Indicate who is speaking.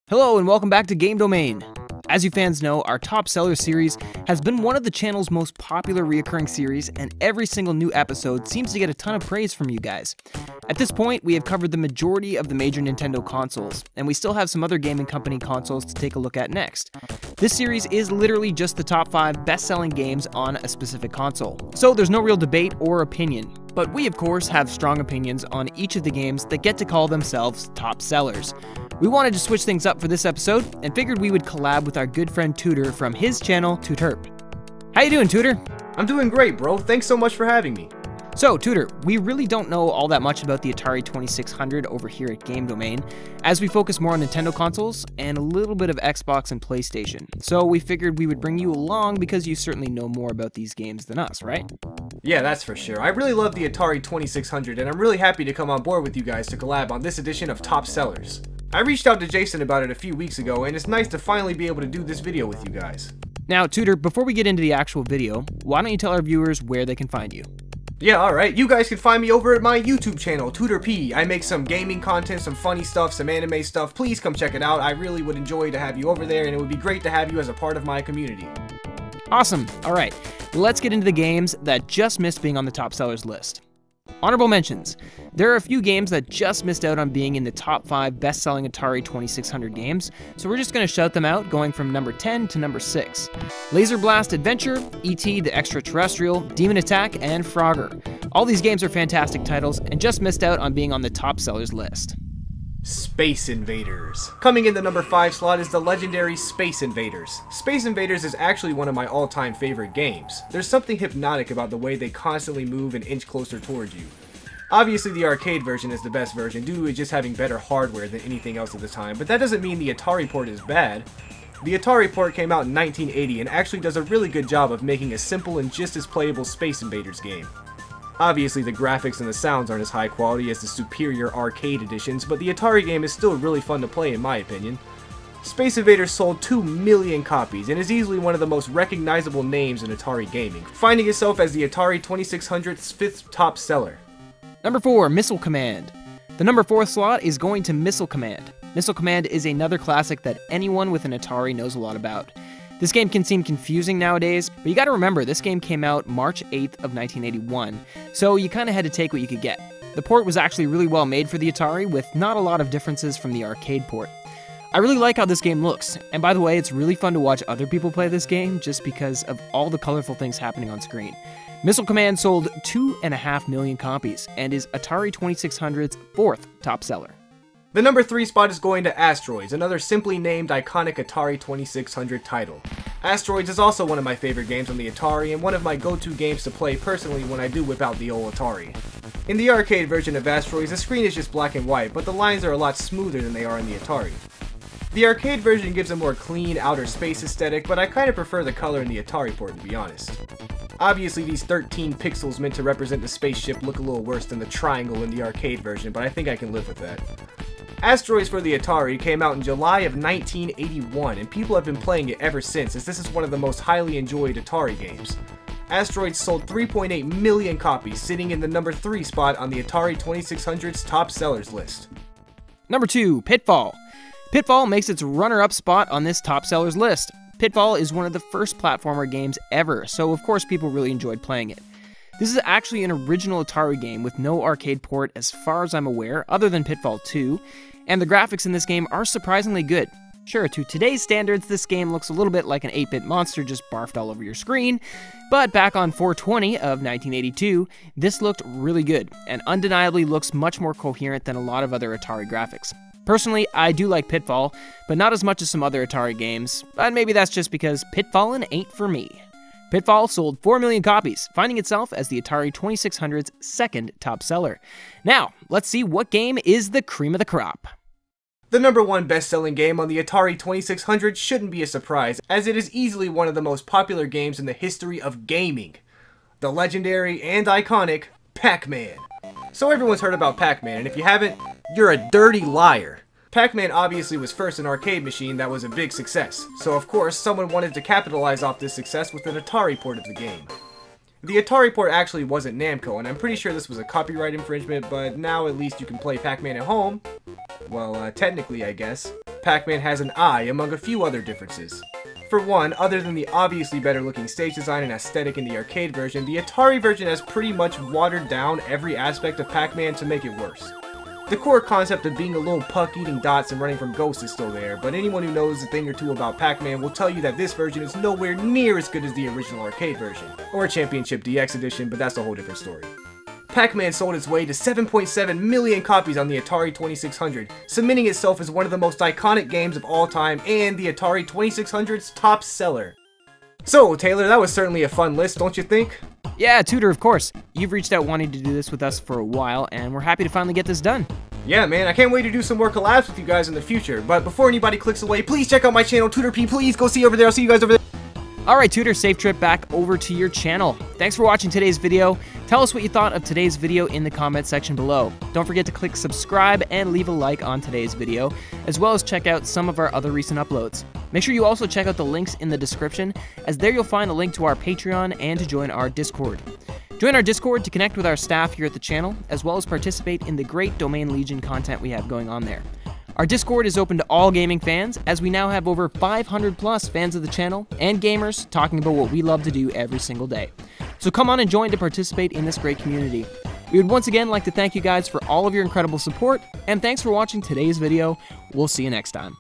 Speaker 1: Hello and welcome back to Game Domain. As you fans know, our Top Seller series has been one of the channel's most popular reoccurring series, and every single new episode seems to get a ton of praise from you guys. At this point, we have covered the majority of the major Nintendo consoles, and we still have some other gaming company consoles to take a look at next. This series is literally just the top 5 best-selling games on a specific console, so there's no real debate or opinion. But we, of course, have strong opinions on each of the games that get to call themselves top sellers. We wanted to switch things up for this episode, and figured we would collab with our good friend Tooter from his channel, TooterP. How you doing, Tooter?
Speaker 2: I'm doing great, bro. Thanks so much for having me.
Speaker 1: So, Tooter, we really don't know all that much about the Atari 2600 over here at Game Domain, as we focus more on Nintendo consoles and a little bit of Xbox and PlayStation. So we figured we would bring you along because you certainly know more about these games than us, right?
Speaker 2: Yeah, that's for sure. I really love the Atari 2600, and I'm really happy to come on board with you guys to collab on this edition of Top Sellers. I reached out to Jason about it a few weeks ago, and it's nice to finally be able to do this video with you guys.
Speaker 1: Now, Tooter, before we get into the actual video, why don't you tell our viewers where they can find you?
Speaker 2: Yeah, alright. You guys can find me over at my YouTube channel, TooterP. I make some gaming content, some funny stuff, some anime stuff. Please come check it out. I really would enjoy to have you over there, and it would be great to have you as a part of my community.
Speaker 1: Awesome. Alright, let's get into the games that just missed being on the top sellers list. Honorable mentions. There are a few games that just missed out on being in the top 5 best-selling Atari 2600 games, so we're just going to shout them out, going from number 10 to number 6. Laser Blast Adventure, E.T. the Extraterrestrial, Demon Attack, and Frogger. All these games are fantastic titles, and just missed out on being on the top sellers list.
Speaker 2: Space Invaders. Coming in the number 5 slot is the legendary Space Invaders. Space Invaders is actually one of my all-time favorite games. There's something hypnotic about the way they constantly move an inch closer towards you. Obviously the arcade version is the best version due to it just having better hardware than anything else at the time, but that doesn't mean the Atari port is bad. The Atari port came out in 1980 and actually does a really good job of making a simple and just as playable Space Invaders game. Obviously the graphics and the sounds aren't as high quality as the superior arcade editions, but the Atari game is still really fun to play in my opinion. Space Invaders sold 2 million copies and is easily one of the most recognizable names in Atari gaming, finding itself as the Atari 2600's 5th top seller.
Speaker 1: Number 4, Missile Command. The number 4 slot is going to Missile Command. Missile Command is another classic that anyone with an Atari knows a lot about. This game can seem confusing nowadays, but you gotta remember this game came out March 8th of 1981, so you kinda had to take what you could get. The port was actually really well made for the Atari, with not a lot of differences from the arcade port. I really like how this game looks, and by the way, it's really fun to watch other people play this game just because of all the colorful things happening on screen. Missile Command sold 2.5 million copies, and is Atari 2600's 4th top seller.
Speaker 2: The number 3 spot is going to Asteroids, another simply named iconic Atari 2600 title. Asteroids is also one of my favorite games on the Atari and one of my go-to games to play personally when I do whip out the old Atari. In the arcade version of Asteroids, the screen is just black and white, but the lines are a lot smoother than they are in the Atari. The arcade version gives a more clean outer space aesthetic, but I kinda prefer the color in the Atari port to be honest. Obviously these 13 pixels meant to represent the spaceship look a little worse than the triangle in the arcade version, but I think I can live with that. Asteroids for the Atari came out in July of 1981, and people have been playing it ever since, as this is one of the most highly enjoyed Atari games. Asteroids sold 3.8 million copies, sitting in the number 3 spot on the Atari 2600's top sellers list.
Speaker 1: Number 2, Pitfall. Pitfall makes its runner-up spot on this top sellers list. Pitfall is one of the first platformer games ever, so of course people really enjoyed playing it. This is actually an original Atari game with no arcade port as far as I'm aware, other than Pitfall 2, and the graphics in this game are surprisingly good. Sure, to today's standards, this game looks a little bit like an 8-bit monster just barfed all over your screen, but back on 420 of 1982, this looked really good, and undeniably looks much more coherent than a lot of other Atari graphics. Personally, I do like Pitfall, but not as much as some other Atari games, but maybe that's just because Pitfallin' ain't for me. Pitfall sold 4 million copies, finding itself as the Atari 2600's 2nd top seller. Now, let's see what game is the cream of the crop.
Speaker 2: The number 1 best-selling game on the Atari 2600 shouldn't be a surprise, as it is easily one of the most popular games in the history of gaming. The legendary and iconic Pac-Man. So everyone's heard about Pac-Man, and if you haven't, you're a dirty liar. Pac-Man obviously was first an arcade machine that was a big success, so of course someone wanted to capitalize off this success with an Atari port of the game. The Atari port actually wasn't Namco, and I'm pretty sure this was a copyright infringement, but now at least you can play Pac-Man at home. Well, technically I guess. Pac-Man has an eye, among a few other differences. For one, other than the obviously better looking stage design and aesthetic in the arcade version, the Atari version has pretty much watered down every aspect of Pac-Man to make it worse. The core concept of being a little puck eating dots and running from ghosts is still there, but anyone who knows a thing or two about Pac-Man will tell you that this version is nowhere near as good as the original arcade version, or Championship DX edition, but that's a whole different story. Pac-Man sold its way to 7.7 million copies on the Atari 2600, cementing itself as one of the most iconic games of all time and the Atari 2600's top seller. So, Taylor, that was certainly a fun list, don't you think?
Speaker 1: Yeah, Tutor, of course. You've reached out wanting to do this with us for a while, and we're happy to finally get this done.
Speaker 2: Yeah, man, I can't wait to do some more collabs with you guys in the future, but before anybody clicks away, please check out my channel, TooterP, please go see over there, I'll see you guys over there.
Speaker 1: Alright, Tutor, safe trip back over to your channel. Thanks for watching today's video. Tell us what you thought of today's video in the comment section below. Don't forget to click subscribe and leave a like on today's video, as well as check out some of our other recent uploads. Make sure you also check out the links in the description, as there you'll find a link to our Patreon and to join our Discord. Join our Discord to connect with our staff here at the channel, as well as participate in the great Domain Legion content we have going on there. Our Discord is open to all gaming fans, as we now have over 500 plus fans of the channel and gamers talking about what we love to do every single day. So come on and join to participate in this great community. We would once again like to thank you guys for all of your incredible support, and thanks for watching today's video. We'll see you next time.